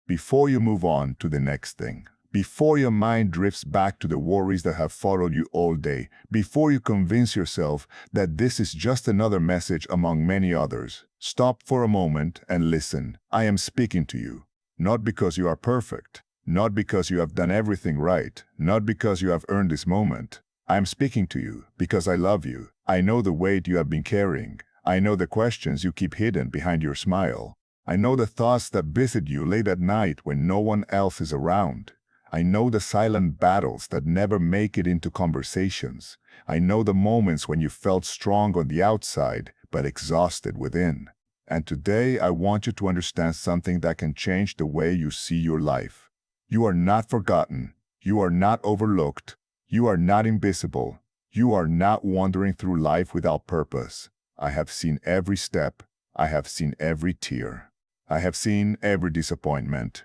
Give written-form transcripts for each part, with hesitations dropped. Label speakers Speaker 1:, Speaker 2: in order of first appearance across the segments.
Speaker 1: before you move on to the next thing. Before your mind drifts back to the worries that have followed you all day, before you convince yourself that this is just another message among many others, stop for a moment and listen. I am speaking to you, not because you are perfect, not because you have done everything right, not because you have earned this moment. I am speaking to you because I love you. I know the weight you have been carrying. I know the questions you keep hidden behind your smile. I know the thoughts that visit you late at night when no one else is around. I know the silent battles that never make it into conversations. I know the moments when you felt strong on the outside, but exhausted within. And today I want you to understand something that can change the way you see your life. You are not forgotten. You are not overlooked. You are not invisible. You are not wandering through life without purpose. I have seen every step. I have seen every tear. I have seen every disappointment.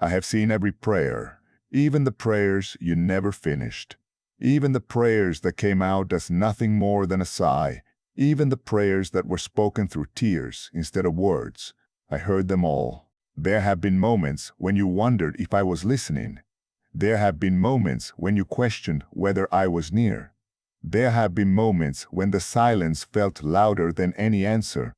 Speaker 1: I have seen every prayer. Even the prayers you never finished. Even the prayers that came out as nothing more than a sigh. Even the prayers that were spoken through tears instead of words. I heard them all. There have been moments when you wondered if I was listening. There have been moments when you questioned whether I was near. There have been moments when the silence felt louder than any answer.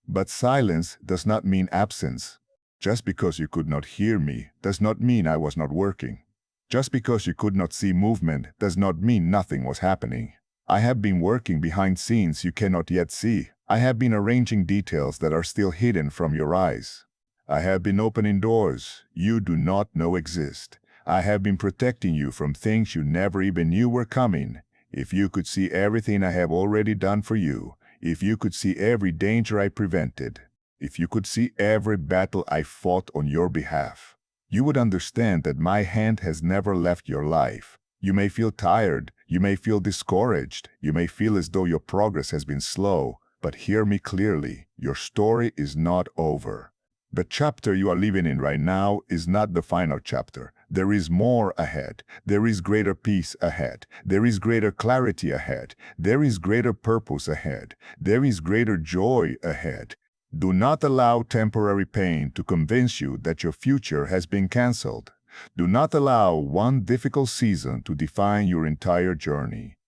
Speaker 1: But silence does not mean absence. Just because you could not hear me does not mean I was not working. Just because you could not see movement does not mean nothing was happening. I have been working behind scenes you cannot yet see. I have been arranging details that are still hidden from your eyes. I have been opening doors you do not know exist. I have been protecting you from things you never even knew were coming. If you could see everything I have already done for you, if you could see every danger I prevented, if you could see every battle I fought on your behalf, you would understand that my hand has never left your life. You may feel tired, you may feel discouraged, you may feel as though your progress has been slow, but hear me clearly, your story is not over. The chapter you are living in right now is not the final chapter. There is more ahead. There is greater peace ahead. There is greater clarity ahead. There is greater purpose ahead. There is greater joy ahead. Do not allow temporary pain to convince you that your future has been canceled. Do not allow one difficult season to define your entire journey.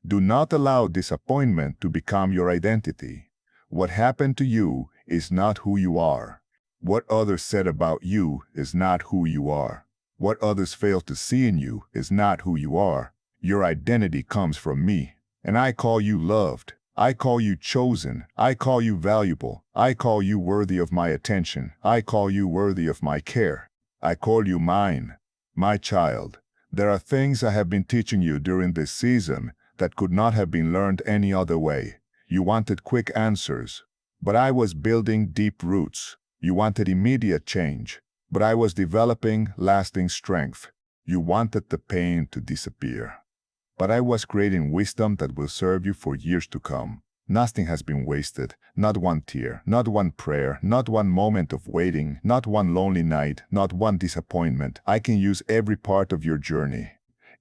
Speaker 1: Do not allow disappointment to become your identity. What happened to you is not who you are. What others said about you is not who you are. What others fail to see in you is not who you are. Your identity comes from me, and I call you loved. I call you chosen. I call you valuable. I call you worthy of my attention. I call you worthy of my care. I call you mine, my child. There are things I have been teaching you during this season that could not have been learned any other way. You wanted quick answers, but I was building deep roots. You wanted immediate change, but I was developing lasting strength. You wanted the pain to disappear, but I was creating wisdom that will serve you for years to come. Nothing has been wasted, not one tear, not one prayer, not one moment of waiting, not one lonely night, not one disappointment. I can use every part of your journey,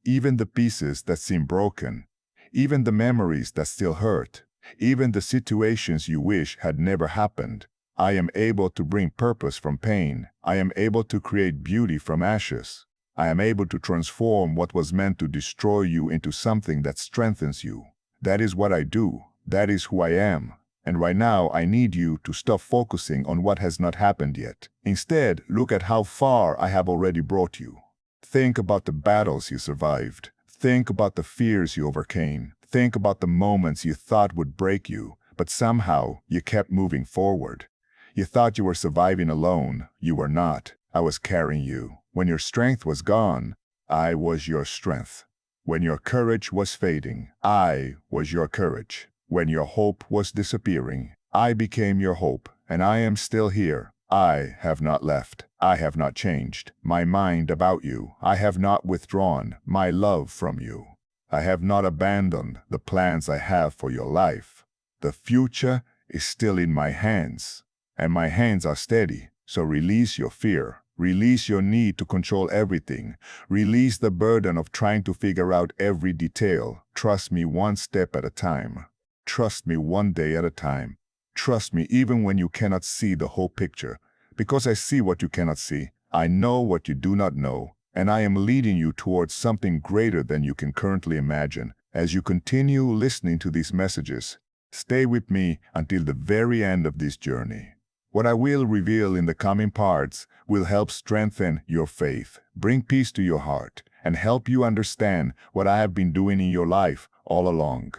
Speaker 1: even the pieces that seem broken, even the memories that still hurt, even the situations you wish had never happened. I am able to bring purpose from pain. I am able to create beauty from ashes. I am able to transform what was meant to destroy you into something that strengthens you. That is what I do. That is who I am. And right now, I need you to stop focusing on what has not happened yet. Instead, look at how far I have already brought you. Think about the battles you survived. Think about the fears you overcame. Think about the moments you thought would break you, but somehow you kept moving forward. You thought you were surviving alone. You were not. I was carrying you. When your strength was gone, I was your strength. When your courage was fading, I was your courage. When your hope was disappearing, I became your hope, and I am still here. I have not left. I have not changed my mind about you. I have not withdrawn my love from you. I have not abandoned the plans I have for your life. The future is still in my hands, and my hands are steady. So release your fear. Release your need to control everything. Release the burden of trying to figure out every detail. Trust me one step at a time. Trust me one day at a time. Trust me even when you cannot see the whole picture. Because I see what you cannot see. I know what you do not know, and I am leading you towards something greater than you can currently imagine. As you continue listening to these messages, stay with me until the very end of this journey. What I will reveal in the coming parts will help strengthen your faith, bring peace to your heart, and help you understand what I have been doing in your life all along.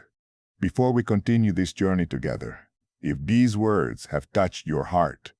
Speaker 1: Before we continue this journey together, if these words have touched your heart,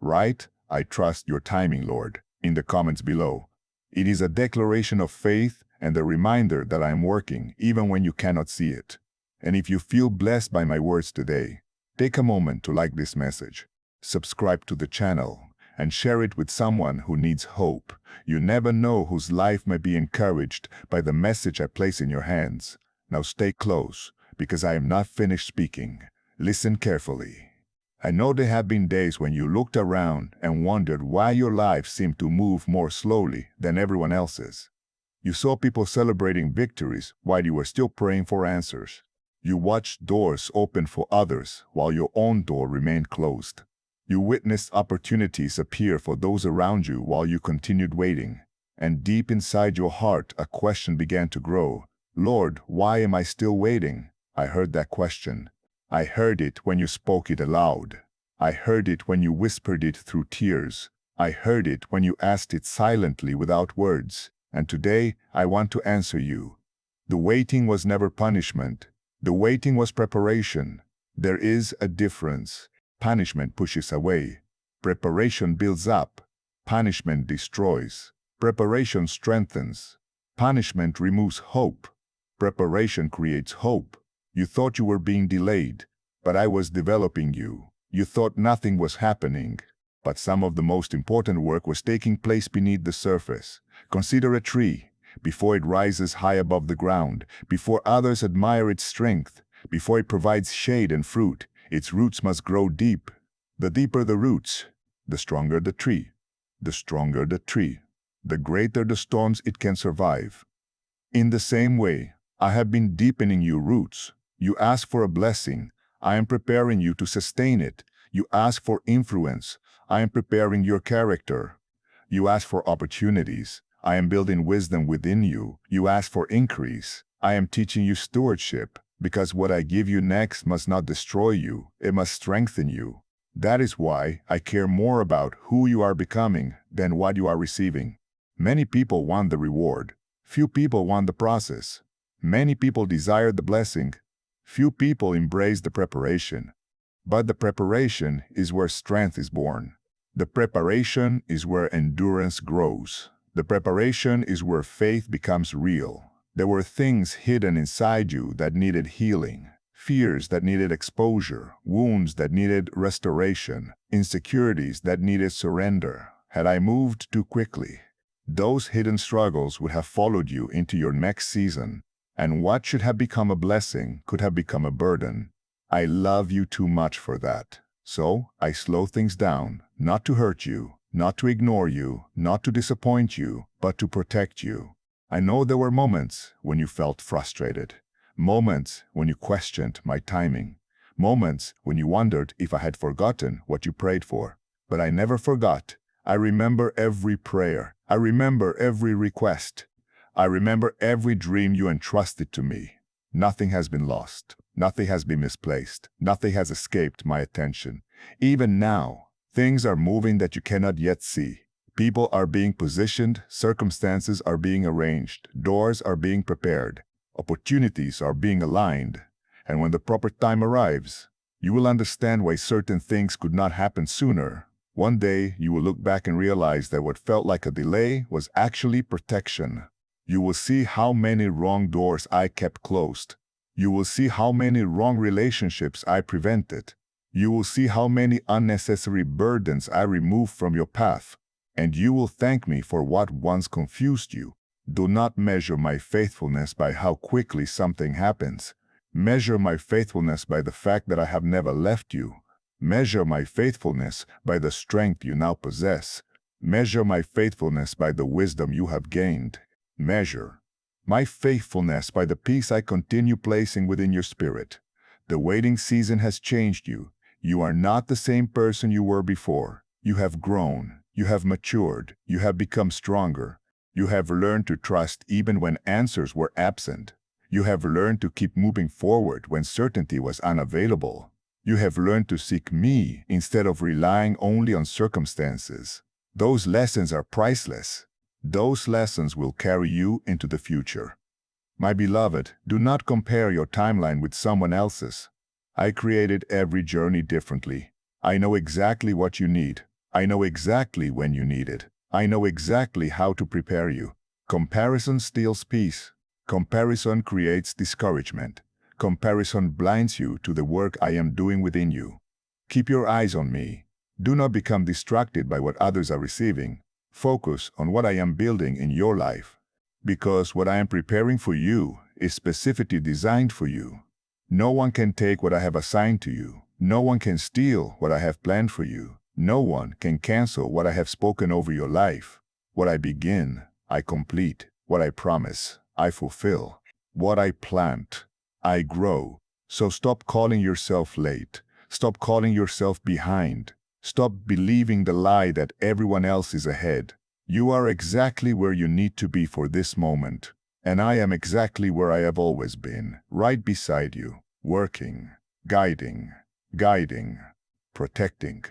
Speaker 1: write, "I trust your timing, Lord," in the comments below. It is a declaration of faith and a reminder that I am working even when you cannot see it. And if you feel blessed by my words today, take a moment to like this message, subscribe to the channel, and share it with someone who needs hope. You never know whose life may be encouraged by the message I place in your hands. Now stay close, because I am not finished speaking. Listen carefully. I know there have been days when you looked around and wondered why your life seemed to move more slowly than everyone else's. You saw people celebrating victories while you were still praying for answers. You watched doors open for others while your own door remained closed. You witnessed opportunities appear for those around you while you continued waiting. And deep inside your heart, a question began to grow. Lord, why am I still waiting? I heard that question. I heard it when you spoke it aloud. I heard it when you whispered it through tears. I heard it when you asked it silently without words. And today, I want to answer you. The waiting was never punishment. The waiting was preparation. There is a difference. Punishment pushes away. Preparation builds up. Punishment destroys. Preparation strengthens. Punishment removes hope. Preparation creates hope. You thought you were being delayed, but I was developing you. You thought nothing was happening, but some of the most important work was taking place beneath the surface. Consider a tree. Before it rises high above the ground, before others admire its strength, before it provides shade and fruit, its roots must grow deep. The deeper the roots, the stronger the tree. The stronger the tree, the greater the storms it can survive. In the same way, I have been deepening your roots. You ask for a blessing. I am preparing you to sustain it. You ask for influence. I am preparing your character. You ask for opportunities. I am building wisdom within you. You ask for increase. I am teaching you stewardship, because what I give you next must not destroy you. It must strengthen you. That is why I care more about who you are becoming than what you are receiving. Many people want the reward. Few people want the process. Many people desire the blessing. Few people embrace the preparation. But the preparation is where strength is born. The preparation is where endurance grows. The preparation is where faith becomes real. There were things hidden inside you that needed healing, fears that needed exposure, wounds that needed restoration, insecurities that needed surrender. Had I moved too quickly, those hidden struggles would have followed you into your next season, and what should have become a blessing could have become a burden. I love you too much for that. So I slow things down, not to hurt you, not to ignore you, not to disappoint you, but to protect you. I know there were moments when you felt frustrated, moments when you questioned my timing, moments when you wondered if I had forgotten what you prayed for. But I never forgot. I remember every prayer. I remember every request. I remember every dream you entrusted to me. Nothing has been lost. Nothing has been misplaced. Nothing has escaped my attention. Even now, things are moving that you cannot yet see. People are being positioned, circumstances are being arranged, doors are being prepared, opportunities are being aligned. And when the proper time arrives, you will understand why certain things could not happen sooner. One day, you will look back and realize that what felt like a delay was actually protection. You will see how many wrong doors I kept closed. You will see how many wrong relationships I prevented. You will see how many unnecessary burdens I removed from your path. And you will thank me for what once confused you. Do not measure my faithfulness by how quickly something happens. Measure my faithfulness by the fact that I have never left you. Measure my faithfulness by the strength you now possess. Measure my faithfulness by the wisdom you have gained. Measure my faithfulness by the peace I continue placing within your spirit. The waiting season has changed you. You are not the same person you were before. You have grown. You have matured. You have become stronger. You have learned to trust even when answers were absent. You have learned to keep moving forward when certainty was unavailable. You have learned to seek me instead of relying only on circumstances. Those lessons are priceless. Those lessons will carry you into the future. My beloved, do not compare your timeline with someone else's. I created every journey differently. I know exactly what you need. I know exactly when you need it. I know exactly how to prepare you. Comparison steals peace. Comparison creates discouragement. Comparison blinds you to the work I am doing within you. Keep your eyes on me. Do not become distracted by what others are receiving. Focus on what I am building in your life. Because what I am preparing for you is specifically designed for you. No one can take what I have assigned to you. No one can steal what I have planned for you. No one can cancel what I have spoken over your life. What I begin, I complete. What I promise, I fulfill. What I plant, I grow. So stop calling yourself late. Stop calling yourself behind. Stop believing the lie that everyone else is ahead. You are exactly where you need to be for this moment. And I am exactly where I have always been, right beside you, working, guiding, protecting,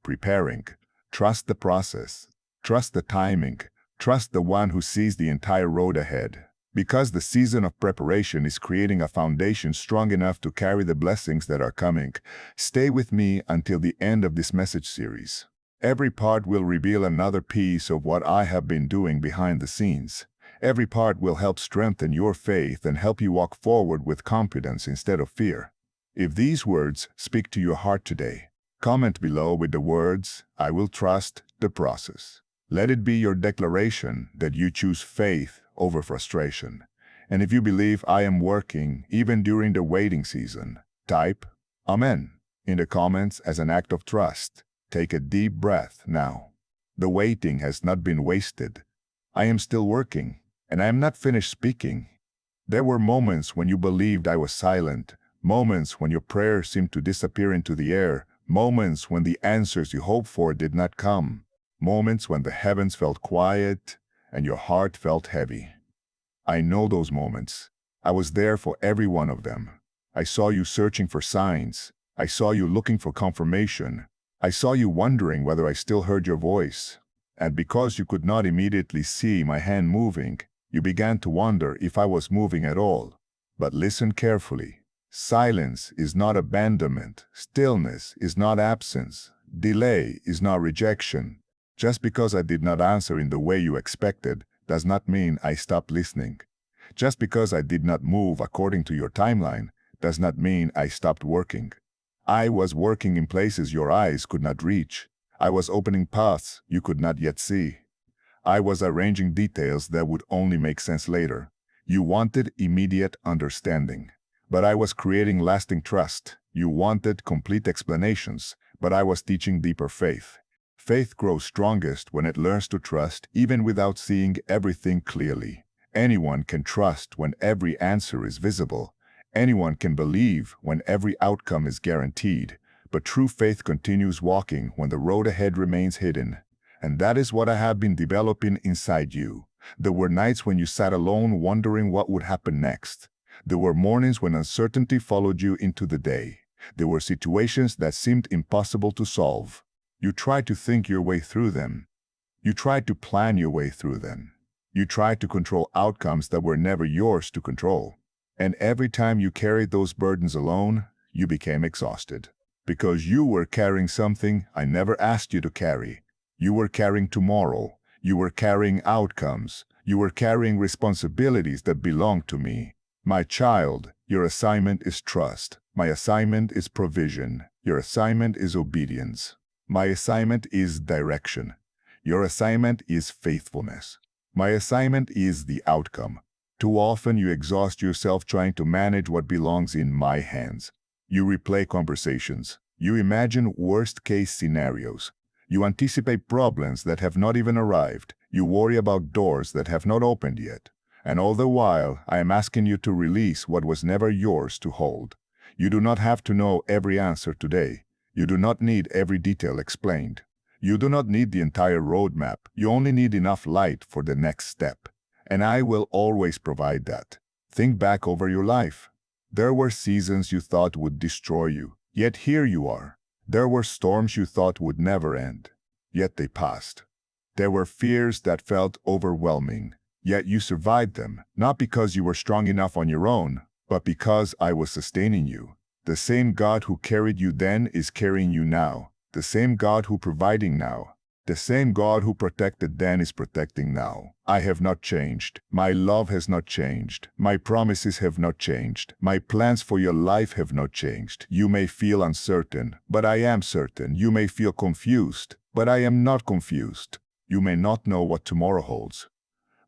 Speaker 1: preparing. Trust the process. Trust the timing. Trust the one who sees the entire road ahead. Because the season of preparation is creating a foundation strong enough to carry the blessings that are coming, stay with me until the end of this message series. Every part will reveal another piece of what I have been doing behind the scenes. Every part will help strengthen your faith and help you walk forward with confidence instead of fear. If these words speak to your heart today, comment below with the words, "I will trust the process." Let it be your declaration that you choose faith over frustration. And if you believe I am working even during the waiting season, type Amen in the comments as an act of trust. Take a deep breath now. The waiting has not been wasted. I am still working, and I am not finished speaking. There were moments when you believed I was silent, moments when your prayers seemed to disappear into the air, moments when the answers you hoped for did not come, moments when the heavens felt quiet and your heart felt heavy. I know those moments. I was there for every one of them. I saw you searching for signs. I saw you looking for confirmation. I saw you wondering whether I still heard your voice. And because you could not immediately see my hand moving, you began to wonder if I was moving at all. But listen carefully. Silence is not abandonment. Stillness is not absence. Delay is not rejection. Just because I did not answer in the way you expected does not mean I stopped listening. Just because I did not move according to your timeline does not mean I stopped working. I was working in places your eyes could not reach. I was opening paths you could not yet see. I was arranging details that would only make sense later. You wanted immediate understanding, but I was creating lasting trust. You wanted complete explanations, but I was teaching deeper faith. Faith grows strongest when it learns to trust even without seeing everything clearly. Anyone can trust when every answer is visible. Anyone can believe when every outcome is guaranteed. But true faith continues walking when the road ahead remains hidden. And that is what I have been developing inside you. There were nights when you sat alone wondering what would happen next. There were mornings when uncertainty followed you into the day. There were situations that seemed impossible to solve. You tried to think your way through them. You tried to plan your way through them. You tried to control outcomes that were never yours to control. And every time you carried those burdens alone, you became exhausted. Because you were carrying something I never asked you to carry. You were carrying tomorrow. You were carrying outcomes. You were carrying responsibilities that belonged to me. My child, your assignment is trust. My assignment is provision. Your assignment is obedience. My assignment is direction. Your assignment is faithfulness. My assignment is the outcome. Too often you exhaust yourself trying to manage what belongs in my hands. You replay conversations. You imagine worst-case scenarios. You anticipate problems that have not even arrived. You worry about doors that have not opened yet. And all the while, I am asking you to release what was never yours to hold. You do not have to know every answer today. You do not need every detail explained. You do not need the entire roadmap. You only need enough light for the next step. And I will always provide that. Think back over your life. There were seasons you thought would destroy you, yet here you are. There were storms you thought would never end, yet they passed. There were fears that felt overwhelming, yet you survived them, not because you were strong enough on your own, but because I was sustaining you. The same God who carried you then is carrying you now. The same God who providing now. The same God who protected then is protecting now. I have not changed. My love has not changed. My promises have not changed. My plans for your life have not changed. You may feel uncertain, but I am certain. You may feel confused, but I am not confused. You may not know what tomorrow holds,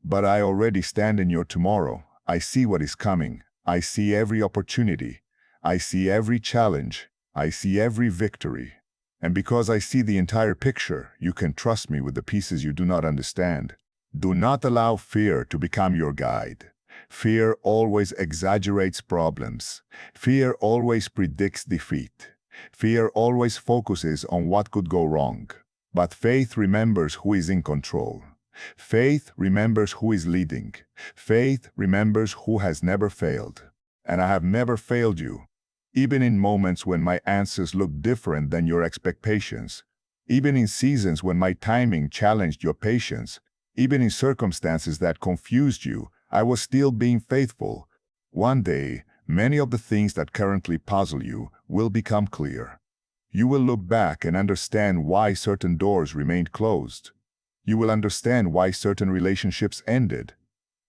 Speaker 1: but I already stand in your tomorrow. I see what is coming. I see every opportunity. I see every challenge. I see every victory. And because I see the entire picture, you can trust me with the pieces you do not understand. Do not allow fear to become your guide. Fear always exaggerates problems. Fear always predicts defeat. Fear always focuses on what could go wrong. But faith remembers who is in control. Faith remembers who is leading. Faith remembers who has never failed. And I have never failed you. Even in moments when my answers look different than your expectations, even in seasons when my timing challenged your patience, even in circumstances that confused you, I was still being faithful. One day, many of the things that currently puzzle you will become clear. You will look back and understand why certain doors remained closed. You will understand why certain relationships ended.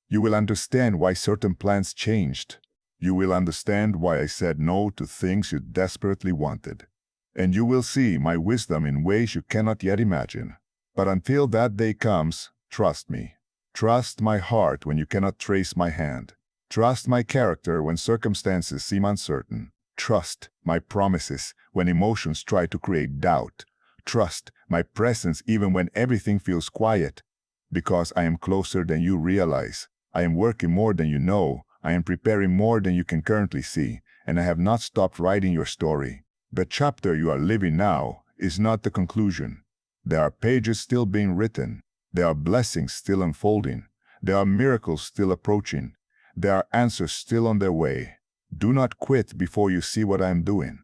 Speaker 1: You will understand why certain plans changed. You will understand why I said no to things you desperately wanted. And you will see my wisdom in ways you cannot yet imagine. But until that day comes, trust me. Trust my heart when you cannot trace my hand. Trust my character when circumstances seem uncertain. Trust my promises when emotions try to create doubt. Trust my presence even when everything feels quiet. Because I am closer than you realize. I am working more than you know. I am preparing more than you can currently see, and I have not stopped writing your story. The chapter you are living now is not the conclusion. There are pages still being written. There are blessings still unfolding. There are miracles still approaching. There are answers still on their way. Do not quit before you see what I am doing.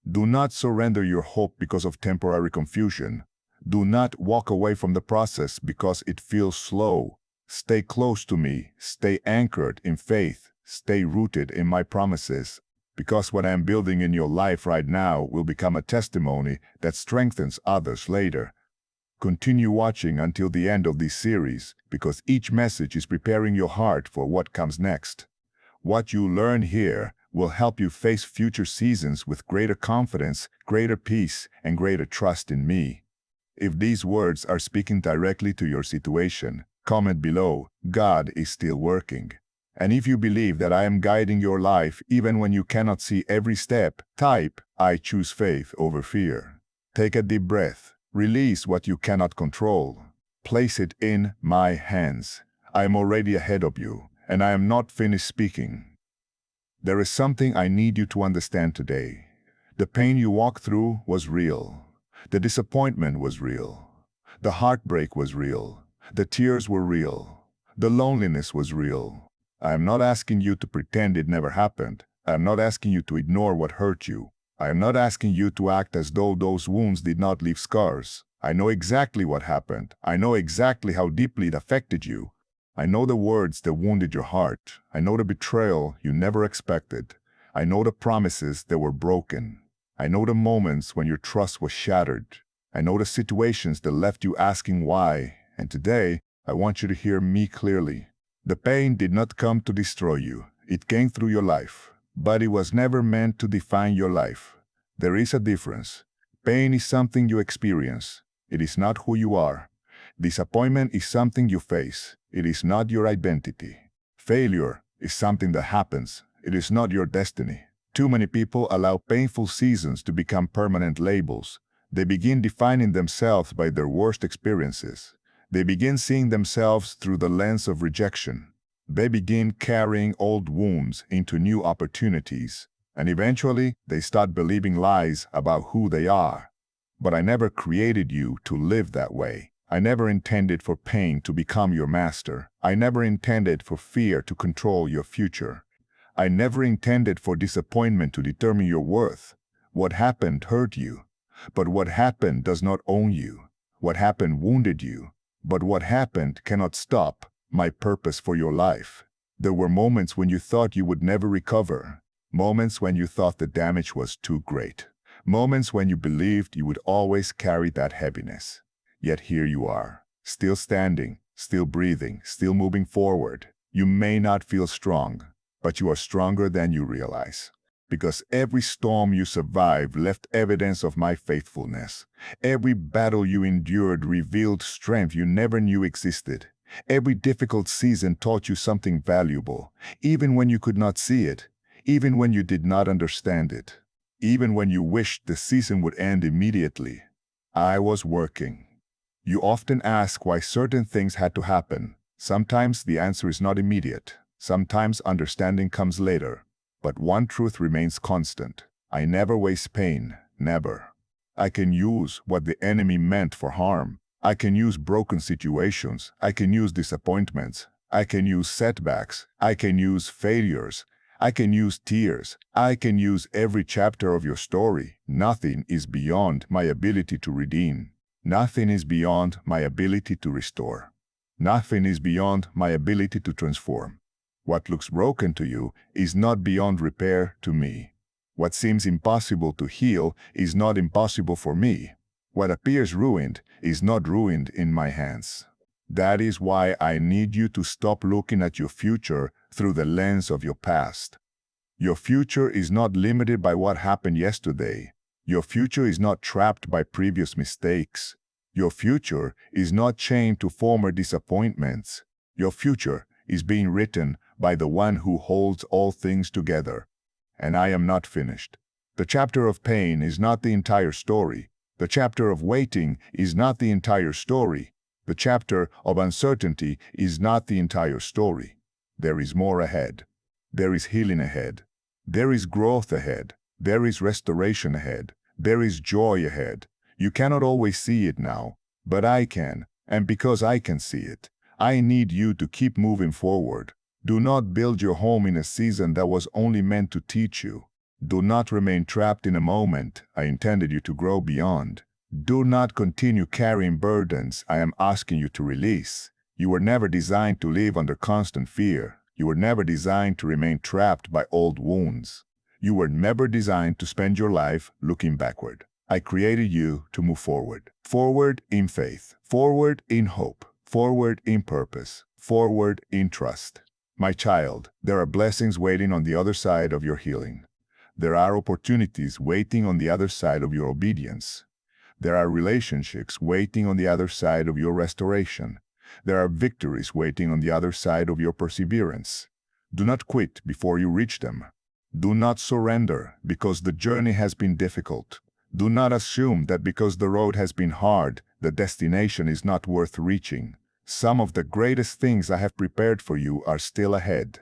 Speaker 1: Do not surrender your hope because of temporary confusion. Do not walk away from the process because it feels slow. Stay close to me. Stay anchored in faith. Stay rooted in my promises, because what I am building in your life right now will become a testimony that strengthens others later. Continue watching until the end of this series, because each message is preparing your heart for what comes next. What you learn here will help you face future seasons with greater confidence, greater peace, and greater trust in me. If these words are speaking directly to your situation, comment below, God is still working. And if you believe that I am guiding your life even when you cannot see every step, type, I choose faith over fear. Take a deep breath. Release what you cannot control. Place it in my hands. I am already ahead of you, and I am not finished speaking. There is something I need you to understand today. The pain you walked through was real. The disappointment was real. The heartbreak was real. The tears were real. The loneliness was real. I am not asking you to pretend it never happened. I am not asking you to ignore what hurt you. I am not asking you to act as though those wounds did not leave scars. I know exactly what happened. I know exactly how deeply it affected you. I know the words that wounded your heart. I know the betrayal you never expected. I know the promises that were broken. I know the moments when your trust was shattered. I know the situations that left you asking why. And today, I want you to hear me clearly. The pain did not come to destroy you. It came through your life. But it was never meant to define your life. There is a difference. Pain is something you experience. It is not who you are. Disappointment is something you face. It is not your identity. Failure is something that happens. It is not your destiny. Too many people allow painful seasons to become permanent labels. They begin defining themselves by their worst experiences. They begin seeing themselves through the lens of rejection. They begin carrying old wounds into new opportunities. And eventually, they start believing lies about who they are. But I never created you to live that way. I never intended for pain to become your master. I never intended for fear to control your future. I never intended for disappointment to determine your worth. What happened hurt you, but what happened does not own you. What happened wounded you, but what happened cannot stop my purpose for your life. There were moments when you thought you would never recover, moments when you thought the damage was too great, moments when you believed you would always carry that heaviness. Yet here you are, still standing, still breathing, still moving forward. You may not feel strong, but you are stronger than you realize. Because every storm you survived left evidence of my faithfulness. Every battle you endured revealed strength you never knew existed. Every difficult season taught you something valuable, even when you could not see it, even when you did not understand it, even when you wished the season would end immediately. I was working. You often ask why certain things had to happen. Sometimes the answer is not immediate. Sometimes understanding comes later. But one truth remains constant. I never waste pain, never. I can use what the enemy meant for harm. I can use broken situations. I can use disappointments. I can use setbacks. I can use failures. I can use tears. I can use every chapter of your story. Nothing is beyond my ability to redeem. Nothing is beyond my ability to restore. Nothing is beyond my ability to transform. What looks broken to you is not beyond repair to me. What seems impossible to heal is not impossible for me. What appears ruined is not ruined in my hands. That is why I need you to stop looking at your future through the lens of your past. Your future is not limited by what happened yesterday. Your future is not trapped by previous mistakes. Your future is not chained to former disappointments. Your future is being written by the one who holds all things together. And I am not finished. The chapter of pain is not the entire story. The chapter of waiting is not the entire story. The chapter of uncertainty is not the entire story. There is more ahead. There is healing ahead. There is growth ahead. There is restoration ahead. There is joy ahead. You cannot always see it now, but I can, and because I can see it, I need you to keep moving forward. Do not build your home in a season that was only meant to teach you. Do not remain trapped in a moment I intended you to grow beyond. Do not continue carrying burdens I am asking you to release. You were never designed to live under constant fear. You were never designed to remain trapped by old wounds. You were never designed to spend your life looking backward. I created you to move forward. Forward in faith. Forward in hope. Forward in purpose. Forward in trust. My child, there are blessings waiting on the other side of your healing. There are opportunities waiting on the other side of your obedience. There are relationships waiting on the other side of your restoration. There are victories waiting on the other side of your perseverance. Do not quit before you reach them. Do not surrender because the journey has been difficult. Do not assume that because the road has been hard, the destination is not worth reaching. Some of the greatest things I have prepared for you are still ahead,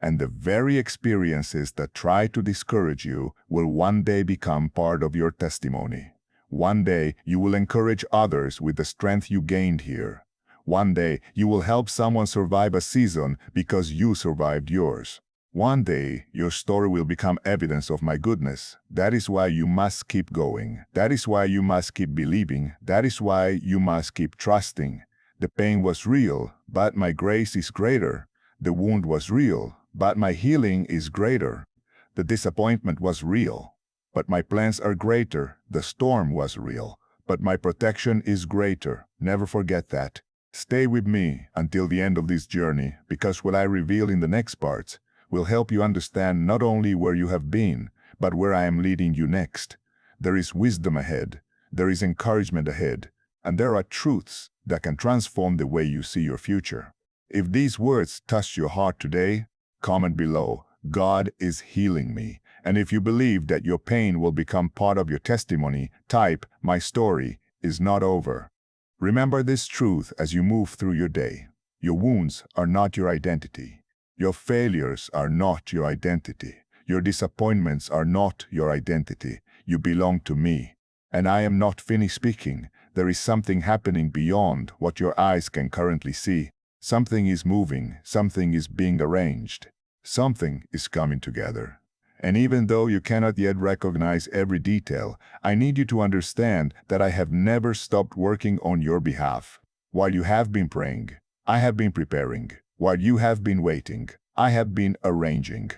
Speaker 1: and the very experiences that try to discourage you will one day become part of your testimony. One day you will encourage others with the strength you gained here. One day you will help someone survive a season because you survived yours. One day your story will become evidence of my goodness. That is why you must keep going. That is why you must keep believing. That is why you must keep trusting. The pain was real, but my grace is greater. The wound was real, but my healing is greater. The disappointment was real, but my plans are greater. The storm was real, but my protection is greater. Never forget that. Stay with me until the end of this journey, because what I reveal in the next parts will help you understand not only where you have been, but where I am leading you next. There is wisdom ahead. There is encouragement ahead. And there are truths that can transform the way you see your future. If these words touch your heart today, comment below, God is healing me. And if you believe that your pain will become part of your testimony, type, my story is not over. Remember this truth as you move through your day. Your wounds are not your identity. Your failures are not your identity. Your disappointments are not your identity. You belong to me. And I am not finished speaking. There is something happening beyond what your eyes can currently see. Something is moving, something is being arranged, something is coming together. And even though you cannot yet recognize every detail, I need you to understand that I have never stopped working on your behalf. While you have been praying, I have been preparing. While you have been waiting, I have been arranging.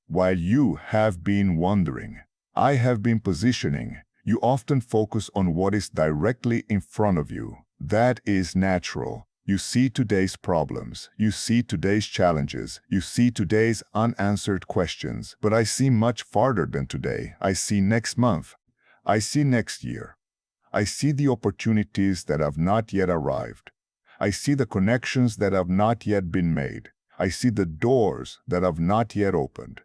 Speaker 1: While you have been wondering, I have been positioning. You often focus on what is directly in front of you. That is natural. You see today's problems, you see today's challenges, you see today's unanswered questions, but I see much farther than today. I see next month. I see next year. I see the opportunities that have not yet arrived. I see the connections that have not yet been made. I see the doors that have not yet opened.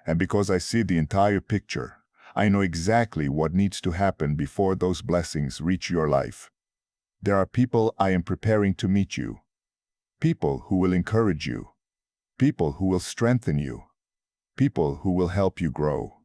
Speaker 1: And because I see the entire picture, I know exactly what needs to happen before those blessings reach your life. There are people I am preparing to meet you. People who will encourage you. People who will strengthen you. People who will help you grow.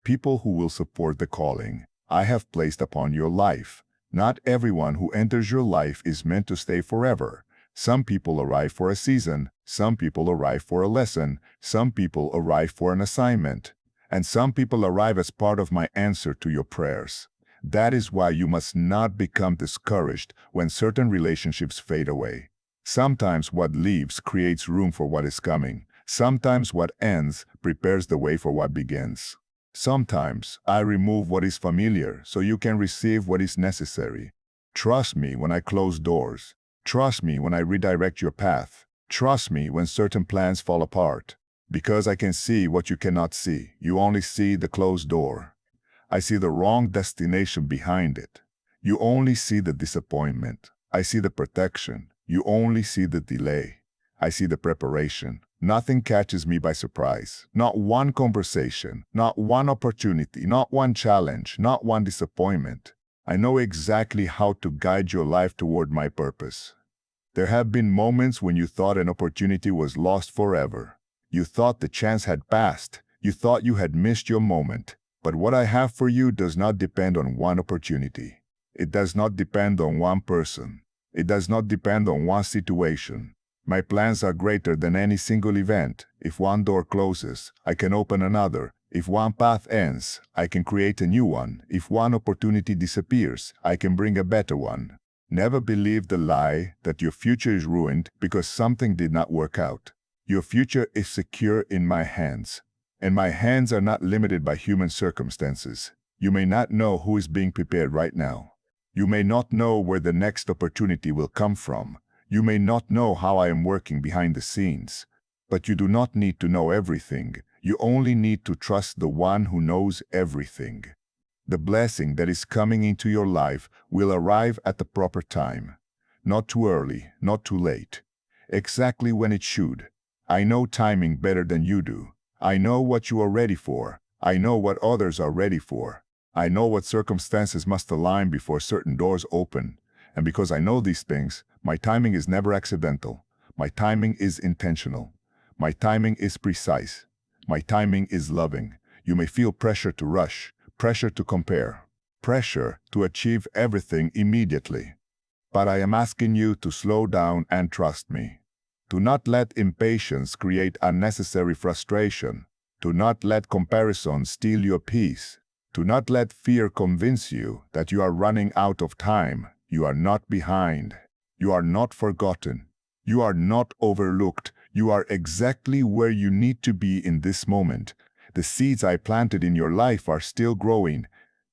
Speaker 1: People who will support the calling I have placed upon your life. Not everyone who enters your life is meant to stay forever. Some people arrive for a season. Some people arrive for a lesson. Some people arrive for an assignment. And some people arrive as part of my answer to your prayers. That is why you must not become discouraged when certain relationships fade away. Sometimes what leaves creates room for what is coming. Sometimes what ends prepares the way for what begins. Sometimes I remove what is familiar so you can receive what is necessary. Trust me when I close doors. Trust me when I redirect your path. Trust me when certain plans fall apart. Because I can see what you cannot see. You only see the closed door. I see the wrong destination behind it. You only see the disappointment. I see the protection. You only see the delay. I see the preparation. Nothing catches me by surprise. Not one conversation, not one opportunity, not one challenge, not one disappointment. I know exactly how to guide your life toward my purpose. There have been moments when you thought an opportunity was lost forever. You thought the chance had passed. You thought you had missed your moment. But what I have for you does not depend on one opportunity. It does not depend on one person. It does not depend on one situation. My plans are greater than any single event. If one door closes, I can open another. If one path ends, I can create a new one. If one opportunity disappears, I can bring a better one. Never believe the lie that your future is ruined because something did not work out. Your future is secure in my hands. And my hands are not limited by human circumstances. You may not know who is being prepared right now. You may not know where the next opportunity will come from. You may not know how I am working behind the scenes. But you do not need to know everything. You only need to trust the one who knows everything. The blessing that is coming into your life will arrive at the proper time. Not too early, not too late. Exactly when it should. I know timing better than you do. I know what you are ready for. I know what others are ready for. I know what circumstances must align before certain doors open. And because I know these things, my timing is never accidental. My timing is intentional. My timing is precise. My timing is loving. You may feel pressure to rush, pressure to compare, pressure to achieve everything immediately. But I am asking you to slow down and trust me. Do not let impatience create unnecessary frustration. Do not let comparison steal your peace. Do not let fear convince you that you are running out of time. You are not behind. You are not forgotten. You are not overlooked. You are exactly where you need to be in this moment. The seeds I planted in your life are still growing.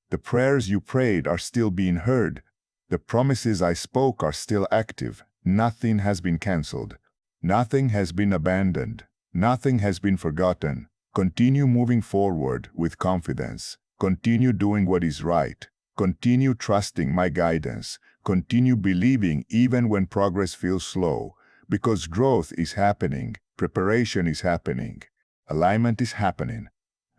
Speaker 1: The prayers you prayed are still being heard. The promises I spoke are still active. Nothing has been canceled. Nothing has been abandoned. Nothing has been forgotten. Continue moving forward with confidence. Continue doing what is right. Continue trusting my guidance. Continue believing even when progress feels slow. Because growth is happening. Preparation is happening. Alignment is happening.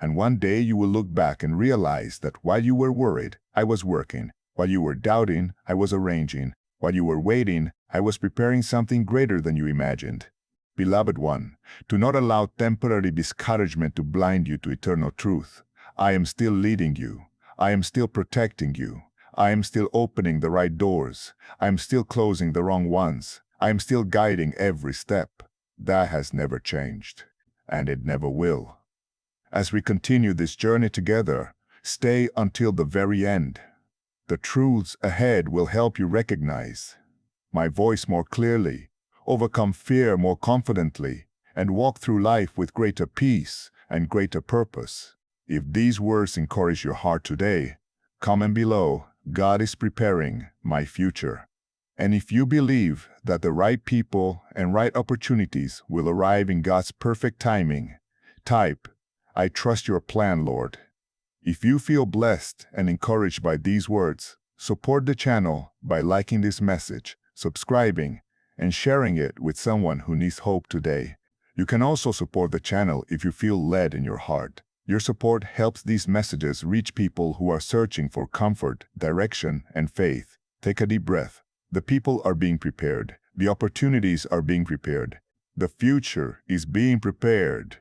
Speaker 1: And one day you will look back and realize that while you were worried, I was working. While you were doubting, I was arranging. While you were waiting, I was preparing something greater than you imagined. Beloved one, do not allow temporary discouragement to blind you to eternal truth. I am still leading you. I am still protecting you. I am still opening the right doors. I am still closing the wrong ones. I am still guiding every step. That has never changed, and it never will. As we continue this journey together, stay until the very end. The truths ahead will help you recognize my voice more clearly, overcome fear more confidently, and walk through life with greater peace and greater purpose. If these words encourage your heart today, comment below, God is preparing my future. And if you believe that the right people and right opportunities will arrive in God's perfect timing, type, I trust your plan, Lord. If you feel blessed and encouraged by these words, support the channel by liking this message, subscribing, and sharing it with someone who needs hope today. You can also support the channel if you feel led in your heart. Your support helps these messages reach people who are searching for comfort, direction, and faith. Take a deep breath. The people are being prepared. The opportunities are being prepared. The future is being prepared.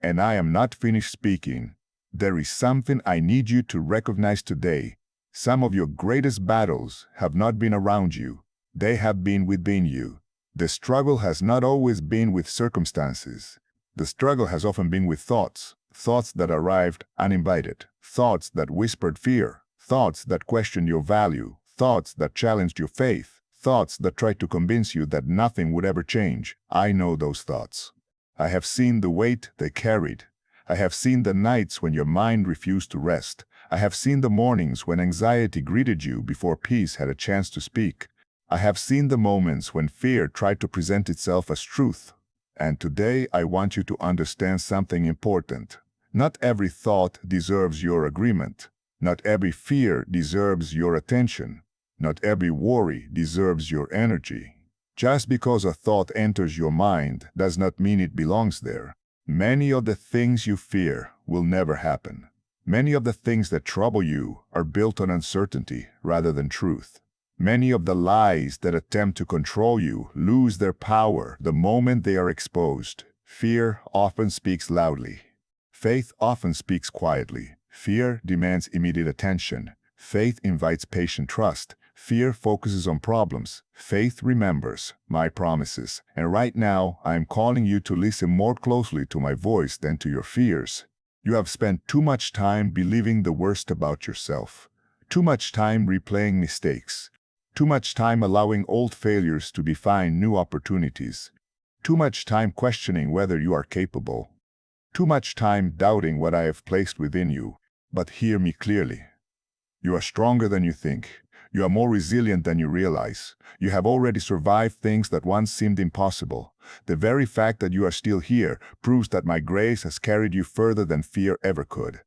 Speaker 1: And I am not finished speaking. There is something I need you to recognize today. Some of your greatest battles have not been around you. They have been within you. The struggle has not always been with circumstances. The struggle has often been with thoughts that arrived uninvited, thoughts that whispered fear, thoughts that questioned your value, thoughts that challenged your faith, thoughts that tried to convince you that nothing would ever change. I know those thoughts. I have seen the weight they carried. I have seen the nights when your mind refused to rest. I have seen the mornings when anxiety greeted you before peace had a chance to speak. I have seen the moments when fear tried to present itself as truth. And today I want you to understand something important. Not every thought deserves your agreement. Not every fear deserves your attention. Not every worry deserves your energy. Just because a thought enters your mind does not mean it belongs there. Many of the things you fear will never happen. Many of the things that trouble you are built on uncertainty rather than truth. Many of the lies that attempt to control you lose their power the moment they are exposed. Fear often speaks loudly. Faith often speaks quietly. Fear demands immediate attention. Faith invites patient trust. Fear focuses on problems. Faith remembers my promises. And right now, I am calling you to listen more closely to my voice than to your fears. You have spent too much time believing the worst about yourself. Too much time replaying mistakes. Too much time allowing old failures to define new opportunities. Too much time questioning whether you are capable. Too much time doubting what I have placed within you. But hear me clearly. You are stronger than you think. You are more resilient than you realize. You have already survived things that once seemed impossible. The very fact that you are still here proves that my grace has carried you further than fear ever could.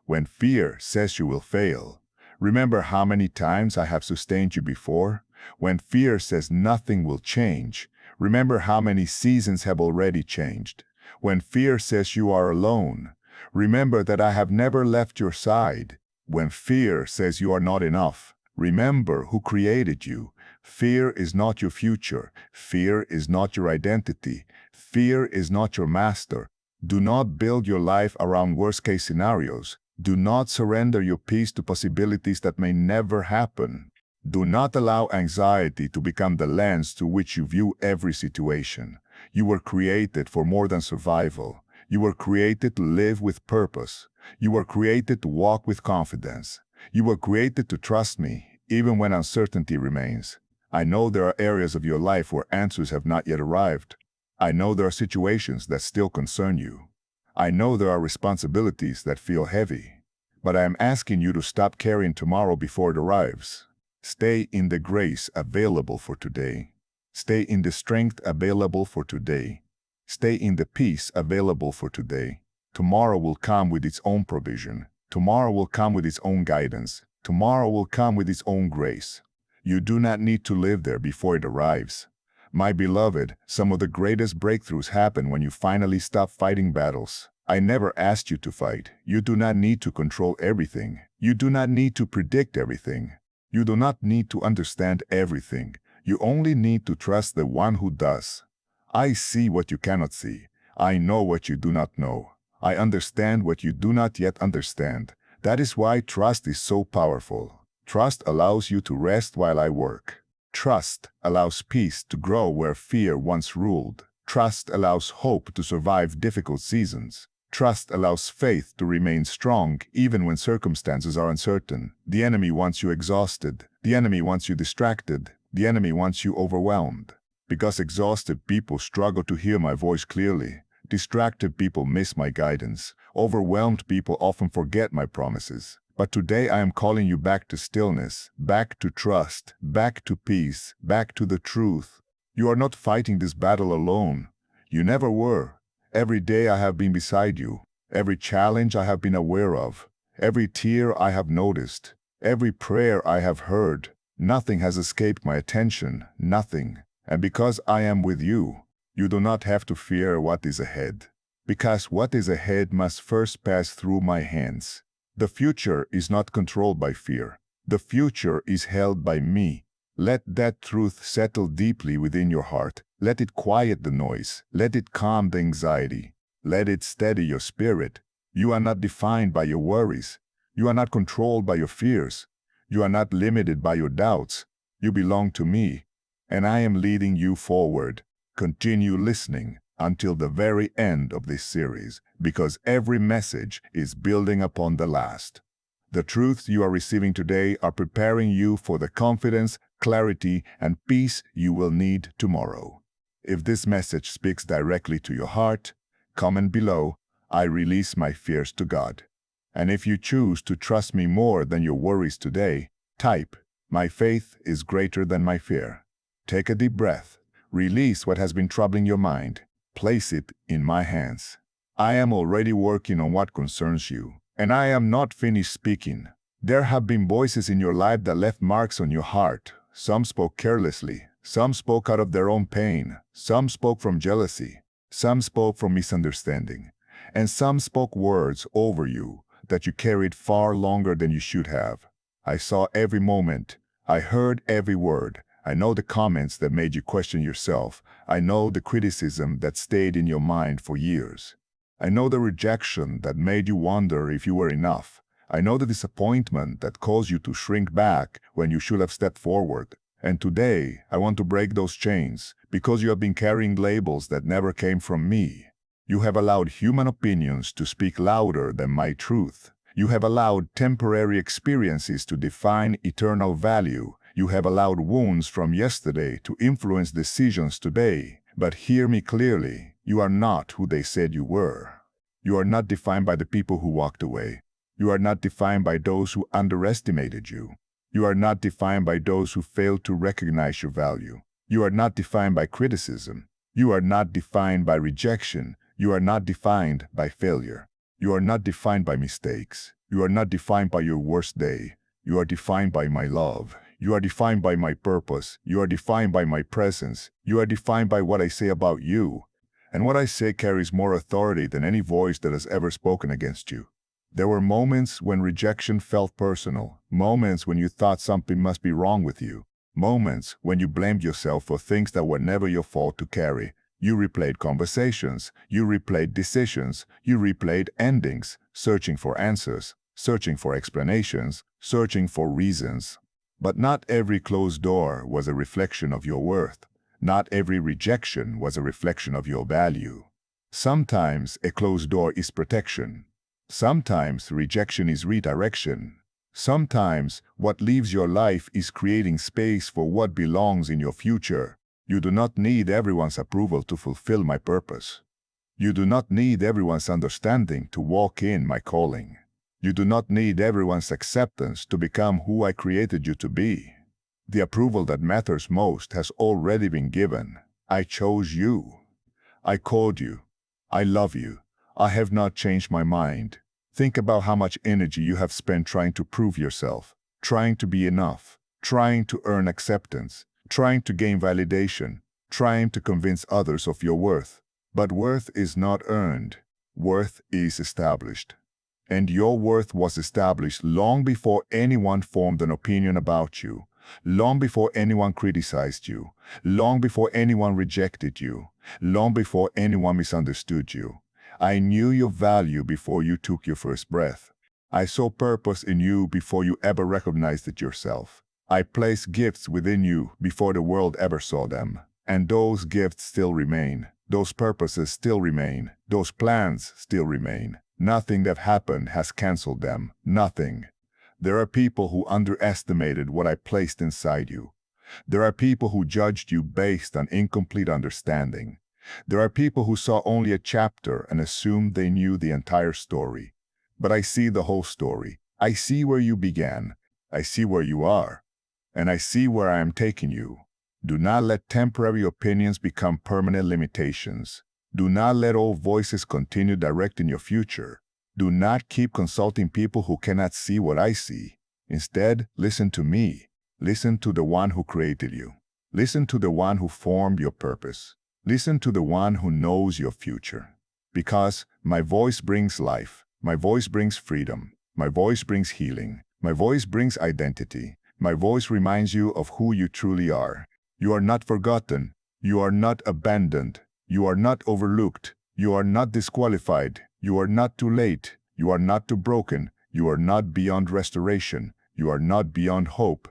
Speaker 1: When fear says you will fail, remember how many times I have sustained you before. When fear says nothing will change, remember how many seasons have already changed. When fear says you are alone, remember that I have never left your side. When fear says you are not enough, remember who created you. Fear is not your future. Fear is not your identity. Fear is not your master. Do not build your life around worst-case scenarios. Do not surrender your peace to possibilities that may never happen. Do not allow anxiety to become the lens through which you view every situation. You were created for more than survival. You were created to live with purpose. You were created to walk with confidence. You were created to trust me, even when uncertainty remains. I know there are areas of your life where answers have not yet arrived. I know there are situations that still concern you. I know there are responsibilities that feel heavy. But I am asking you to stop carrying tomorrow before it arrives. Stay in the grace available for today. Stay in the strength available for today. Stay in the peace available for today. Tomorrow will come with its own provision. Tomorrow will come with its own guidance. Tomorrow will come with its own grace. You do not need to live there before it arrives. My beloved, some of the greatest breakthroughs happen when you finally stop fighting battles. I never asked you to fight. You do not need to control everything. You do not need to predict everything. You do not need to understand everything. You only need to trust the one who does. I see what you cannot see. I know what you do not know. I understand what you do not yet understand. That is why trust is so powerful. Trust allows you to rest while I work. Trust allows peace to grow where fear once ruled. Trust allows hope to survive difficult seasons. Trust allows faith to remain strong even when circumstances are uncertain. The enemy wants you exhausted. The enemy wants you distracted. The enemy wants you overwhelmed. Because exhausted people struggle to hear my voice clearly. Distracted people miss my guidance. Overwhelmed people often forget my promises. But today I am calling you back to stillness, back to trust, back to peace, back to the truth. You are not fighting this battle alone. You never were. Every day I have been beside you. Every challenge I have been aware of. Every tear I have noticed. Every prayer I have heard. Nothing has escaped my attention. Nothing. And because I am with you, you do not have to fear what is ahead. Because what is ahead must first pass through my hands. The future is not controlled by fear. The future is held by me. Let that truth settle deeply within your heart. Let it quiet the noise. Let it calm the anxiety. Let it steady your spirit. You are not defined by your worries. You are not controlled by your fears. You are not limited by your doubts. You belong to me, and I am leading you forward. Continue listening until the very end of this series, because every message is building upon the last. The truths you are receiving today are preparing you for the confidence, clarity, and peace you will need tomorrow. If this message speaks directly to your heart, comment below, "I release my fears to God." And if you choose to trust me more than your worries today, type, "My faith is greater than my fear." Take a deep breath. Release what has been troubling your mind. Place it in my hands. I am already working on what concerns you, and I am not finished speaking. There have been voices in your life that left marks on your heart. Some spoke carelessly. Some spoke out of their own pain. Some spoke from jealousy. Some spoke from misunderstanding. And some spoke words over you that you carried far longer than you should have. I saw every moment. I heard every word. I know the comments that made you question yourself. I know the criticism that stayed in your mind for years. I know the rejection that made you wonder if you were enough. I know the disappointment that caused you to shrink back when you should have stepped forward. And today, I want to break those chains, because you have been carrying labels that never came from me. You have allowed human opinions to speak louder than my truth. You have allowed temporary experiences to define eternal value. You have allowed wounds from yesterday to influence decisions today. But hear me clearly, you are not who they said you were. You are not defined by the people who walked away. You are not defined by those who underestimated you. You are not defined by those who failed to recognize your value. You are not defined by criticism. You are not defined by rejection. You are not defined by failure. You are not defined by mistakes. You are not defined by your worst day. You are defined by my love. You are defined by my purpose. You are defined by my presence. You are defined by what I say about you. And what I say carries more authority than any voice that has ever spoken against you. There were moments when rejection felt personal, moments when you thought something must be wrong with you, moments when you blamed yourself for things that were never your fault to carry. You replayed conversations, you replayed decisions, you replayed endings, searching for answers, searching for explanations, searching for reasons. But not every closed door was a reflection of your worth. Not every rejection was a reflection of your value. Sometimes a closed door is protection. Sometimes rejection is redirection. Sometimes what leaves your life is creating space for what belongs in your future. You do not need everyone's approval to fulfill my purpose. You do not need everyone's understanding to walk in my calling. You do not need everyone's acceptance to become who I created you to be. The approval that matters most has already been given. I chose you. I called you. I love you. I have not changed my mind. Think about how much energy you have spent trying to prove yourself, trying to be enough, trying to earn acceptance, trying to gain validation, trying to convince others of your worth. But worth is not earned. Worth is established. And your worth was established long before anyone formed an opinion about you, long before anyone criticized you, long before anyone rejected you, long before anyone misunderstood you. I knew your value before you took your first breath. I saw purpose in you before you ever recognized it yourself. I placed gifts within you before the world ever saw them. And those gifts still remain. Those purposes still remain. Those plans still remain. Nothing that happened has canceled them. Nothing. There are people who underestimated what I placed inside you. There are people who judged you based on incomplete understanding. There are people who saw only a chapter and assumed they knew the entire story. But I see the whole story. I see where you began. I see where you are. And I see where I am taking you. Do not let temporary opinions become permanent limitations. Do not let old voices continue directing your future. Do not keep consulting people who cannot see what I see. Instead, listen to me. Listen to the one who created you. Listen to the one who formed your purpose. Listen to the one who knows your future. Because my voice brings life. My voice brings freedom. My voice brings healing. My voice brings identity. My voice reminds you of who you truly are. You are not forgotten. You are not abandoned. You are not overlooked. You are not disqualified. You are not too late. You are not too broken. You are not beyond restoration. You are not beyond hope.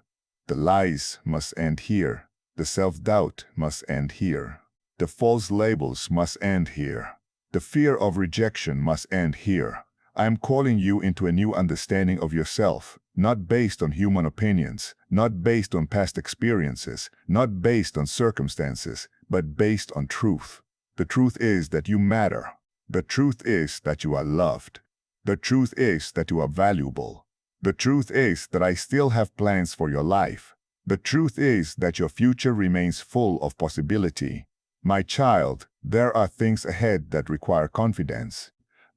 Speaker 1: The lies must end here. The self-doubt must end here. The false labels must end here. The fear of rejection must end here. I am calling you into a new understanding of yourself, not based on human opinions, not based on past experiences, not based on circumstances, but based on truth. The truth is that you matter. The truth is that you are loved. The truth is that you are valuable. The truth is that I still have plans for your life. The truth is that your future remains full of possibility. My child, there are things ahead that require confidence.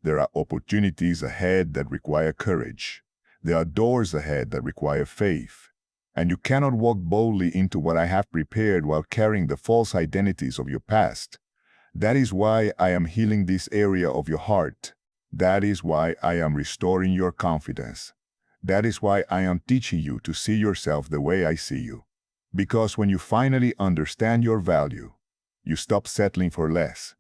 Speaker 1: There are opportunities ahead that require courage. There are doors ahead that require faith. And you cannot walk boldly into what I have prepared while carrying the false identities of your past. That is why I am healing this area of your heart. That is why I am restoring your confidence. That is why I am teaching you to see yourself the way I see you. Because when you finally understand your value, you stop settling for less.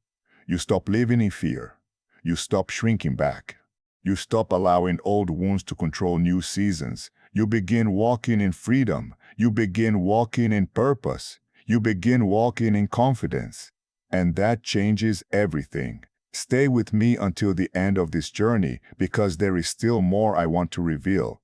Speaker 1: You stop living in fear. You stop shrinking back. You stop allowing old wounds to control new seasons. You begin walking in freedom. You begin walking in purpose. You begin walking in confidence. And that changes everything. Stay with me until the end of this journey because there is still more I want to reveal.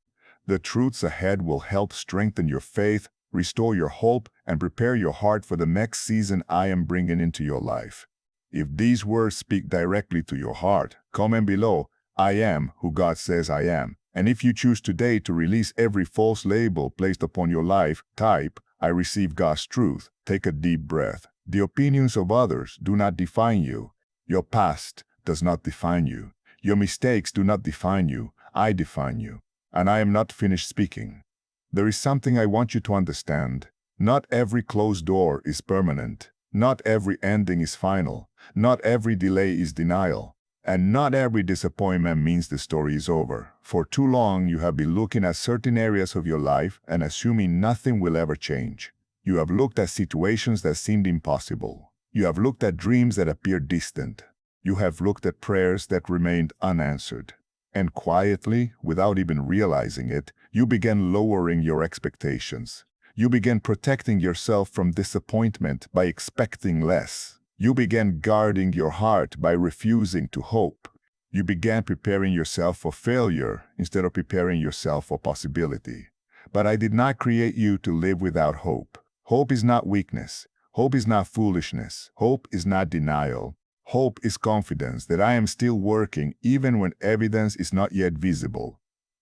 Speaker 1: The truths ahead will help strengthen your faith, restore your hope, and prepare your heart for the next season I am bringing into your life. If these words speak directly to your heart, comment below, I am who God says I am. And if you choose today to release every false label placed upon your life, type, I receive God's truth. Take a deep breath. The opinions of others do not define you. Your past does not define you. Your mistakes do not define you. I define you. And I am not finished speaking. There is something I want you to understand. Not every closed door is permanent. Not every ending is final. Not every delay is denial. And not every disappointment means the story is over. For too long, you have been looking at certain areas of your life and assuming nothing will ever change. You have looked at situations that seemed impossible. You have looked at dreams that appeared distant. You have looked at prayers that remained unanswered. And quietly, without even realizing it, you began lowering your expectations. You began protecting yourself from disappointment by expecting less. You began guarding your heart by refusing to hope. You began preparing yourself for failure instead of preparing yourself for possibility. But I did not create you to live without hope. Hope is not weakness. Hope is not foolishness. Hope is not denial. Hope is confidence that I am still working even when evidence is not yet visible.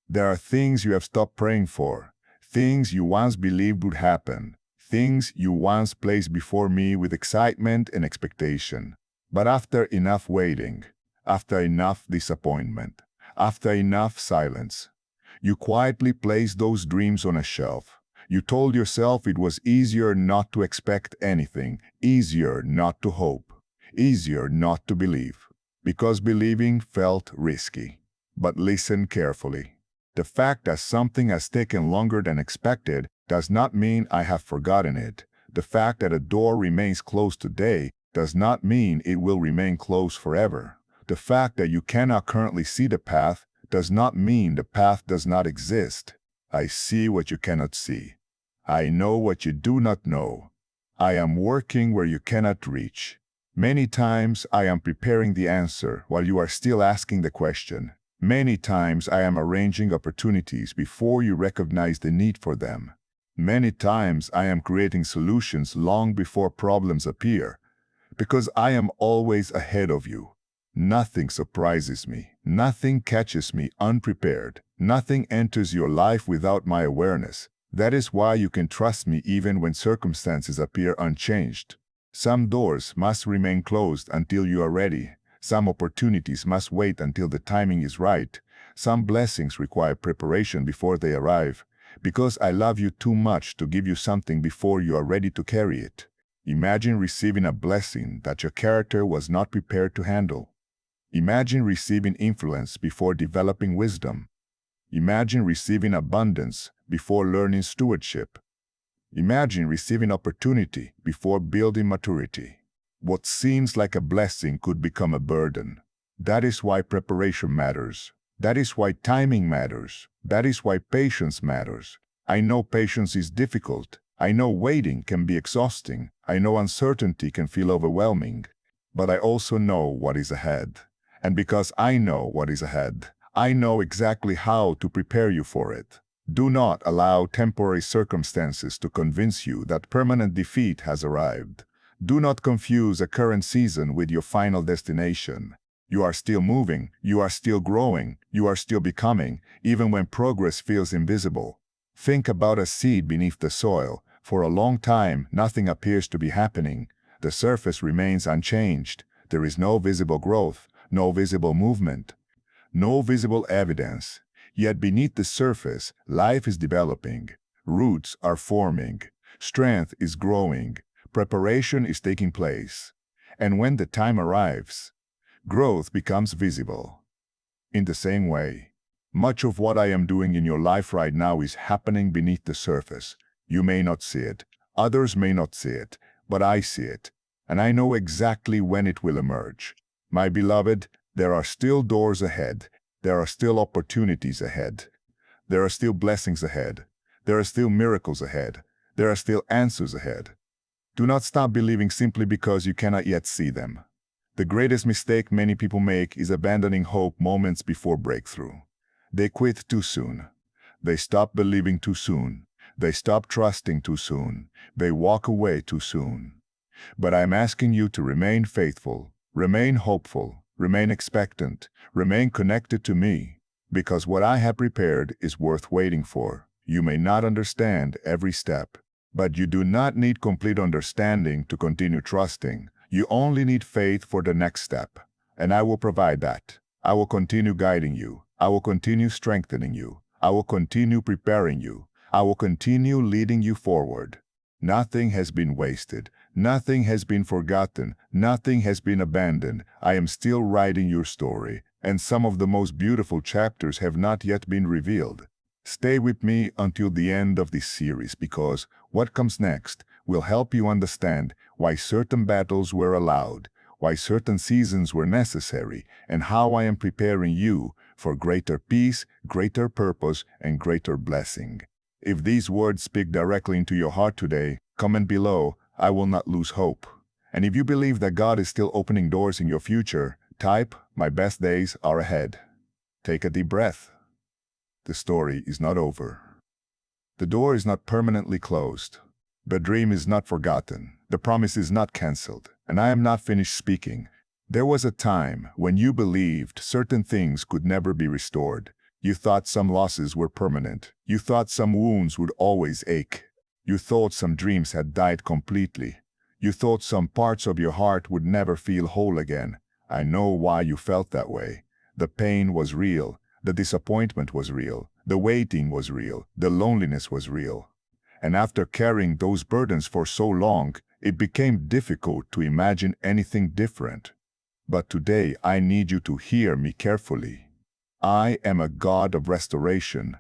Speaker 1: There are things you have stopped praying for, things you once believed would happen, things you once placed before me with excitement and expectation. But after enough waiting, after enough disappointment, after enough silence, you quietly placed those dreams on a shelf. You told yourself it was easier not to expect anything, easier not to hope, easier not to believe, because believing felt risky. But listen carefully. The fact that something has taken longer than expected does not mean I have forgotten it. The fact that a door remains closed today does not mean it will remain closed forever. The fact that you cannot currently see the path does not mean the path does not exist. I see what you cannot see. I know what you do not know. I am working where you cannot reach. Many times I am preparing the answer while you are still asking the question. Many times I am arranging opportunities before you recognize the need for them. Many times I am creating solutions long before problems appear, because I am always ahead of you. Nothing surprises me. Nothing catches me unprepared. Nothing enters your life without my awareness. That is why you can trust me even when circumstances appear unchanged. Some doors must remain closed until you are ready. Some opportunities must wait until the timing is right. Some blessings require preparation before they arrive, because I love you too much to give you something before you are ready to carry it. Imagine receiving a blessing that your character was not prepared to handle. Imagine receiving influence before developing wisdom. Imagine receiving abundance before learning stewardship. Imagine receiving opportunity before building maturity. What seems like a blessing could become a burden. That is why preparation matters. That is why timing matters. That is why patience matters. I know patience is difficult. I know waiting can be exhausting. I know uncertainty can feel overwhelming. But I also know what is ahead. And because I know what is ahead, I know exactly how to prepare you for it. Do not allow temporary circumstances to convince you that permanent defeat has arrived. Do not confuse a current season with your final destination. You are still moving, you are still growing, you are still becoming, even when progress feels invisible. Think about a seed beneath the soil. For a long time, nothing appears to be happening. The surface remains unchanged. There is no visible growth, no visible movement, no visible evidence. Yet beneath the surface, life is developing. Roots are forming. Strength is growing. Preparation is taking place. And when the time arrives, growth becomes visible. In the same way, much of what I am doing in your life right now is happening beneath the surface. You may not see it, others may not see it, but I see it, and I know exactly when it will emerge. My beloved, there are still doors ahead. There are still opportunities ahead. There are still blessings ahead. There are still miracles ahead. There are still answers ahead. Do not stop believing simply because you cannot yet see them. The greatest mistake many people make is abandoning hope moments before breakthrough. They quit too soon. They stop believing too soon. They stop trusting too soon. They walk away too soon. But I'm asking you to remain faithful, remain hopeful, remain expectant, remain connected to me, because what I have prepared is worth waiting for. You may not understand every step, but you do not need complete understanding to continue trusting. You only need faith for the next step, and I will provide that. I will continue guiding you. I will continue strengthening you. I will continue preparing you. I will continue leading you forward. Nothing has been wasted. Nothing has been forgotten. Nothing has been abandoned. I am still writing your story, and some of the most beautiful chapters have not yet been revealed. Stay with me until the end of this series, because what comes next will help you understand why certain battles were allowed, why certain seasons were necessary, and how I am preparing you for greater peace, greater purpose, and greater blessing. If these words speak directly into your heart today, comment below, I will not lose hope. And if you believe that God is still opening doors in your future, type, my best days are ahead. Take a deep breath. The story is not over. The door is not permanently closed. The dream is not forgotten. The promise is not cancelled. And I am not finished speaking. There was a time when you believed certain things could never be restored. You thought some losses were permanent. You thought some wounds would always ache. You thought some dreams had died completely. You thought some parts of your heart would never feel whole again. I know why you felt that way. The pain was real. The disappointment was real. The waiting was real. The loneliness was real. And after carrying those burdens for so long, it became difficult to imagine anything different. But today I need you to hear me carefully. I am a God of restoration.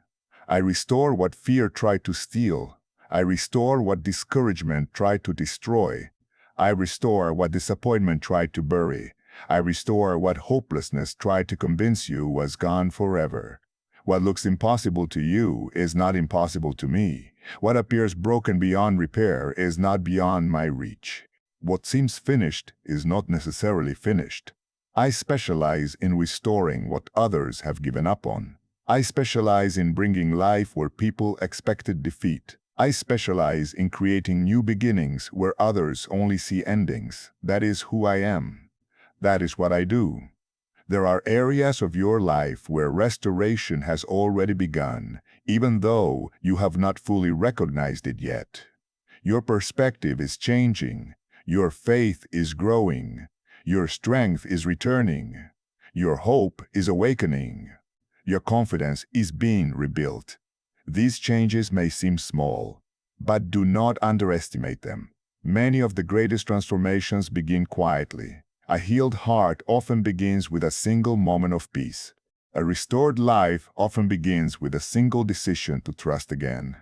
Speaker 1: I restore what fear tried to steal. I restore what discouragement tried to destroy. I restore what disappointment tried to bury. I restore what hopelessness tried to convince you was gone forever. What looks impossible to you is not impossible to me. What appears broken beyond repair is not beyond my reach. What seems finished is not necessarily finished. I specialize in restoring what others have given up on. I specialize in bringing life where people expected defeat. I specialize in creating new beginnings where others only see endings. That is who I am. That is what I do. There are areas of your life where restoration has already begun, even though you have not fully recognized it yet. Your perspective is changing. Your faith is growing. Your strength is returning. Your hope is awakening. Your confidence is being rebuilt. These changes may seem small, but do not underestimate them. Many of the greatest transformations begin quietly. A healed heart often begins with a single moment of peace. A restored life often begins with a single decision to trust again.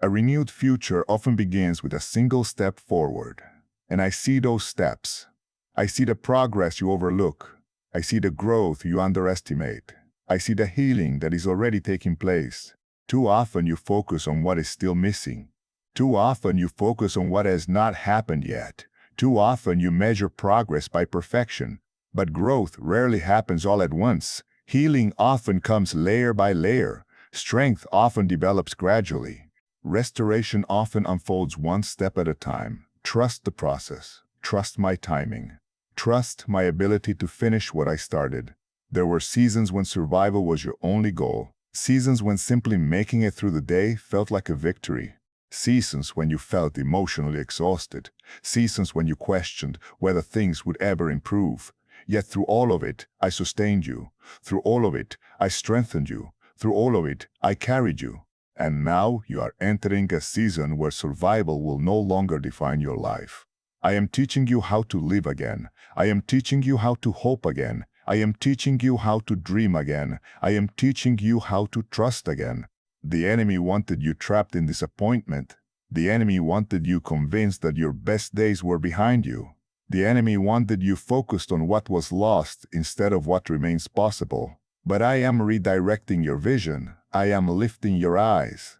Speaker 1: A renewed future often begins with a single step forward. And I see those steps. I see the progress you overlook. I see the growth you underestimate. I see the healing that is already taking place. Too often you focus on what is still missing. Too often you focus on what has not happened yet. Too often you measure progress by perfection. But growth rarely happens all at once. Healing often comes layer by layer. Strength often develops gradually. Restoration often unfolds one step at a time. Trust the process. Trust my timing. Trust my ability to finish what I started. There were seasons when survival was your only goal. Seasons when simply making it through the day felt like a victory. Seasons when you felt emotionally exhausted. Seasons when you questioned whether things would ever improve. Yet through all of it, I sustained you. Through all of it, I strengthened you. Through all of it, I carried you. And now you are entering a season where survival will no longer define your life. I am teaching you how to live again. I am teaching you how to hope again. I am teaching you how to dream again. I am teaching you how to trust again. The enemy wanted you trapped in disappointment. The enemy wanted you convinced that your best days were behind you. The enemy wanted you focused on what was lost instead of what remains possible. But I am redirecting your vision. I am lifting your eyes.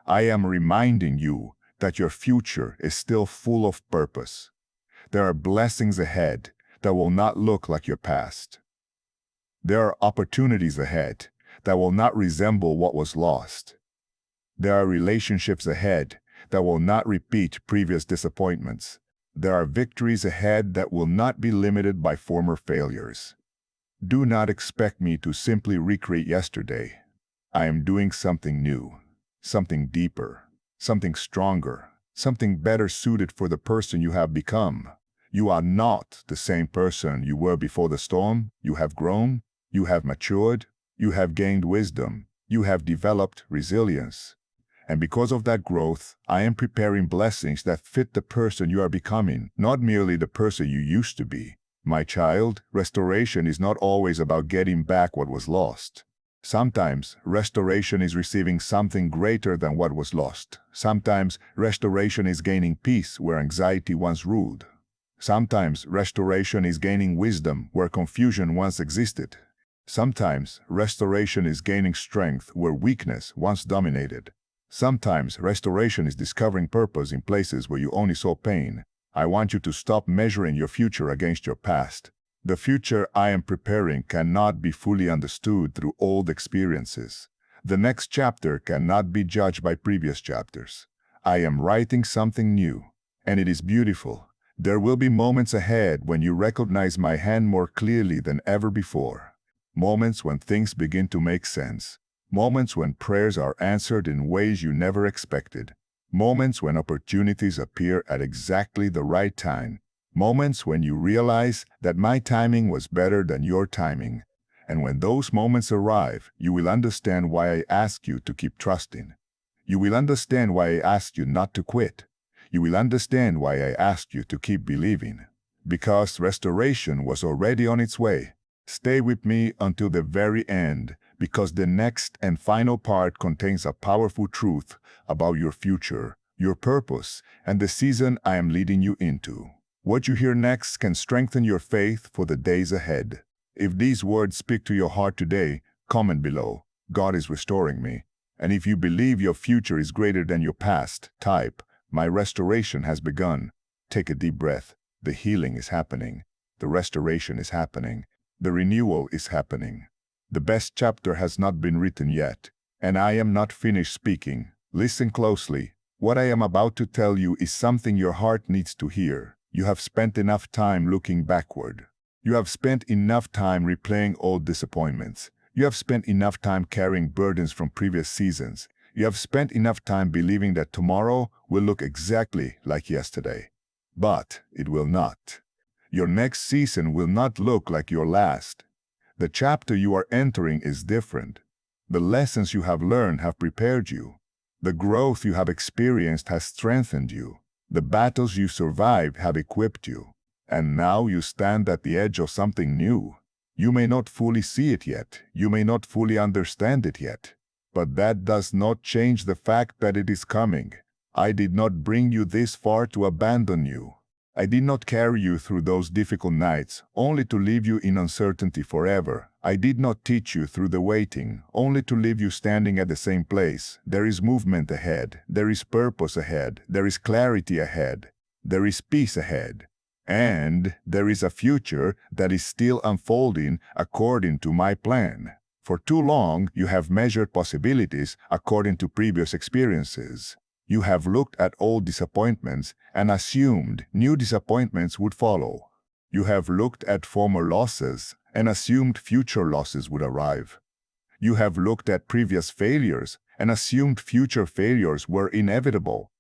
Speaker 1: I am reminding you that your future is still full of purpose. There are blessings ahead that will not look like your past. There are opportunities ahead that will not resemble what was lost. There are relationships ahead that will not repeat previous disappointments. There are victories ahead that will not be limited by former failures. Do not expect me to simply recreate yesterday. I am doing something new, something deeper, something stronger, something better suited for the person you have become. You are not the same person you were before the storm. You have grown, you have matured, you have gained wisdom, you have developed resilience. And because of that growth, I am preparing blessings that fit the person you are becoming, not merely the person you used to be. My child, restoration is not always about getting back what was lost. Sometimes restoration is receiving something greater than what was lost. Sometimes restoration is gaining peace where anxiety once ruled. Sometimes restoration is gaining wisdom where confusion once existed. Sometimes restoration is gaining strength where weakness once dominated. Sometimes restoration is discovering purpose in places where you only saw pain. I want you to stop measuring your future against your past. The future I am preparing cannot be fully understood through old experiences. The next chapter cannot be judged by previous chapters. I am writing something new, and it is beautiful. There will be moments ahead when you recognize my hand more clearly than ever before. Moments when things begin to make sense. Moments when prayers are answered in ways you never expected. Moments when opportunities appear at exactly the right time. Moments when you realize that my timing was better than your timing. And when those moments arrive, you will understand why I ask you to keep trusting. You will understand why I asked you not to quit. You will understand why I asked you to keep believing. Because restoration was already on its way. Stay with me until the very end, because the next and final part contains a powerful truth about your future, your purpose, and the season I am leading you into. What you hear next can strengthen your faith for the days ahead. If these words speak to your heart today, comment below. God is restoring me. And if you believe your future is greater than your past, type, my restoration has begun. Take a deep breath. The healing is happening. The restoration is happening. The renewal is happening. The best chapter has not been written yet, and I am not finished speaking. Listen closely. What I am about to tell you is something your heart needs to hear. You have spent enough time looking backward. You have spent enough time replaying old disappointments. You have spent enough time carrying burdens from previous seasons. You have spent enough time believing that tomorrow will look exactly like yesterday. But it will not. Your next season will not look like your last. The chapter you are entering is different. The lessons you have learned have prepared you. The growth you have experienced has strengthened you. The battles you survived have equipped you. And now you stand at the edge of something new. You may not fully see it yet. You may not fully understand it yet. But that does not change the fact that it is coming. I did not bring you this far to abandon you. I did not carry you through those difficult nights, only to leave you in uncertainty forever. I did not teach you through the waiting, only to leave you standing at the same place. There is movement ahead. There is purpose ahead. There is clarity ahead. There is peace ahead. And there is a future that is still unfolding according to my plan. For too long, you have measured possibilities according to previous experiences. You have looked at old disappointments and assumed new disappointments would follow. You have looked at former losses and assumed future losses would arrive. You have looked at previous failures and assumed future failures were inevitable.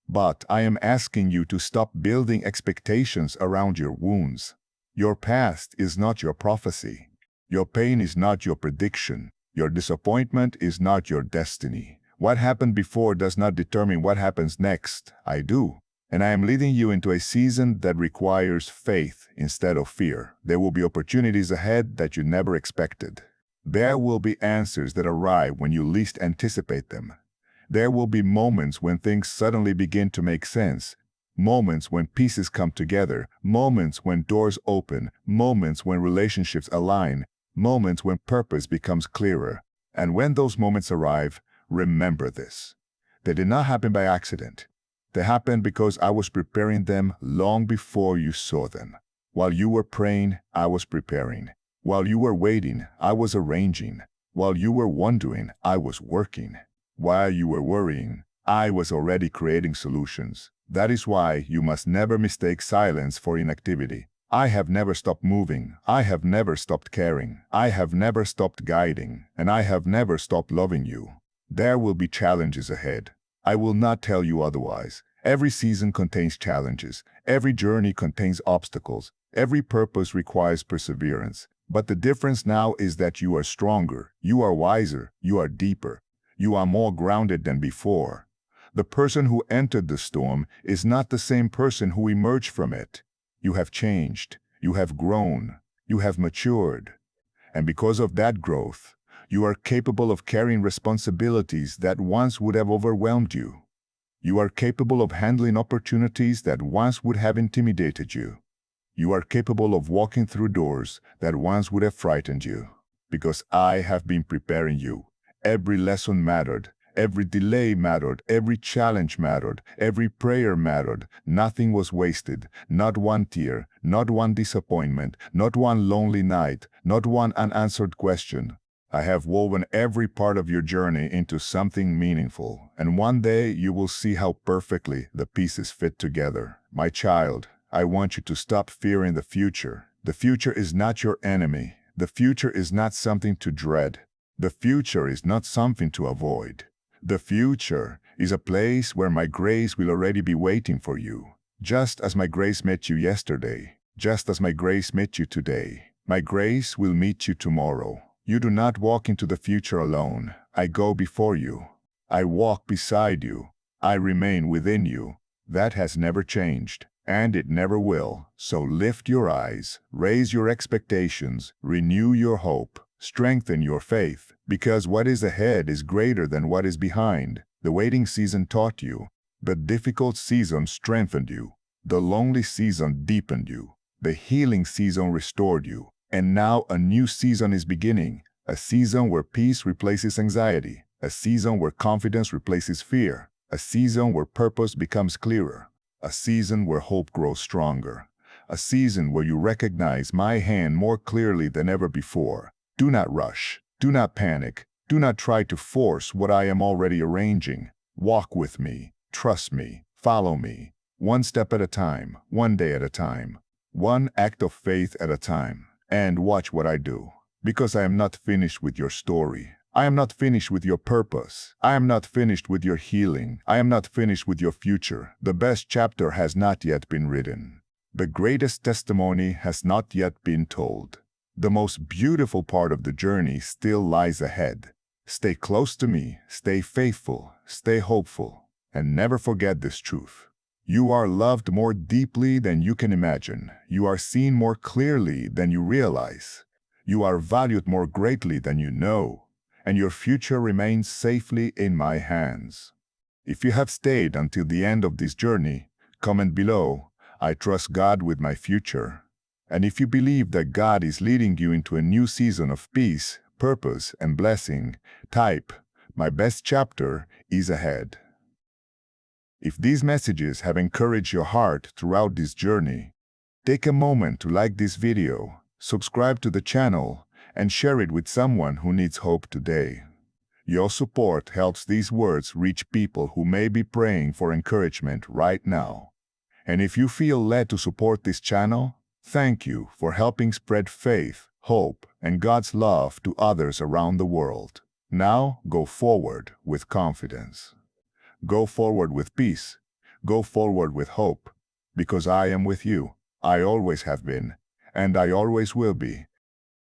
Speaker 1: But I am asking you to stop building expectations around your wounds. Your past is not your prophecy. Your pain is not your prediction. Your disappointment is not your destiny. What happened before does not determine what happens next. I do. And I am leading you into a season that requires faith instead of fear. There will be opportunities ahead that you never expected. There will be answers that arrive when you least anticipate them. There will be moments when things suddenly begin to make sense. Moments when pieces come together. Moments when doors open. Moments when relationships align. Moments when purpose becomes clearer. And when those moments arrive, remember this. They did not happen by accident. They happened because I was preparing them long before you saw them. While you were praying, I was preparing. While you were waiting, I was arranging. While you were wondering, I was working. While you were worrying, I was already creating solutions. That is why you must never mistake silence for inactivity. I have never stopped moving. I have never stopped caring. I have never stopped guiding. And I have never stopped loving you. There will be challenges ahead. I will not tell you otherwise. Every season contains challenges. Every journey contains obstacles. Every purpose requires perseverance. But the difference now is that you are stronger, you are wiser, you are deeper. You are more grounded than before. The person who entered the storm is not the same person who emerged from it. You have changed. You have grown. You have matured. And because of that growth, you are capable of carrying responsibilities that once would have overwhelmed you. You are capable of handling opportunities that once would have intimidated you. You are capable of walking through doors that once would have frightened you. Because I have been preparing you. Every lesson mattered. Every delay mattered. Every challenge mattered. Every prayer mattered. Nothing was wasted. Not one tear. Not one disappointment. Not one lonely night. Not one unanswered question. I have woven every part of your journey into something meaningful, and one day you will see how perfectly the pieces fit together. My child, I want you to stop fearing the future. The future is not your enemy. The future is not something to dread. The future is not something to avoid. The future is a place where my grace will already be waiting for you. Just as my grace met you yesterday, just as my grace met you today, my grace will meet you tomorrow. You do not walk into the future alone. I go before you. I walk beside you. I remain within you. That has never changed, and it never will. So lift your eyes, raise your expectations, renew your hope, strengthen your faith, because what is ahead is greater than what is behind. The waiting season taught you. The difficult season strengthened you. The lonely season deepened you. The healing season restored you. And now a new season is beginning. A season where peace replaces anxiety. A season where confidence replaces fear. A season where purpose becomes clearer. A season where hope grows stronger. A season where you recognize my hand more clearly than ever before. Do not rush. Do not panic. Do not try to force what I am already arranging. Walk with me. Trust me. Follow me. One step at a time. One day at a time. One act of faith at a time. And watch what I do. Because I am not finished with your story. I am not finished with your purpose. I am not finished with your healing. I am not finished with your future. The best chapter has not yet been written. The greatest testimony has not yet been told. The most beautiful part of the journey still lies ahead. Stay close to me, stay faithful, stay hopeful, and never forget this truth. You are loved more deeply than you can imagine. You are seen more clearly than you realize. You are valued more greatly than you know. And your future remains safely in my hands. If you have stayed until the end of this journey, comment below, I trust God with my future. And if you believe that God is leading you into a new season of peace, purpose, and blessing, type, my best chapter is ahead. If these messages have encouraged your heart throughout this journey, take a moment to like this video, subscribe to the channel, and share it with someone who needs hope today. Your support helps these words reach people who may be praying for encouragement right now. And if you feel led to support this channel, thank you for helping spread faith, hope, and God's love to others around the world. Now, go forward with confidence. Go forward with peace. Go forward with hope. Because I am with you. I always have been, and I always will be.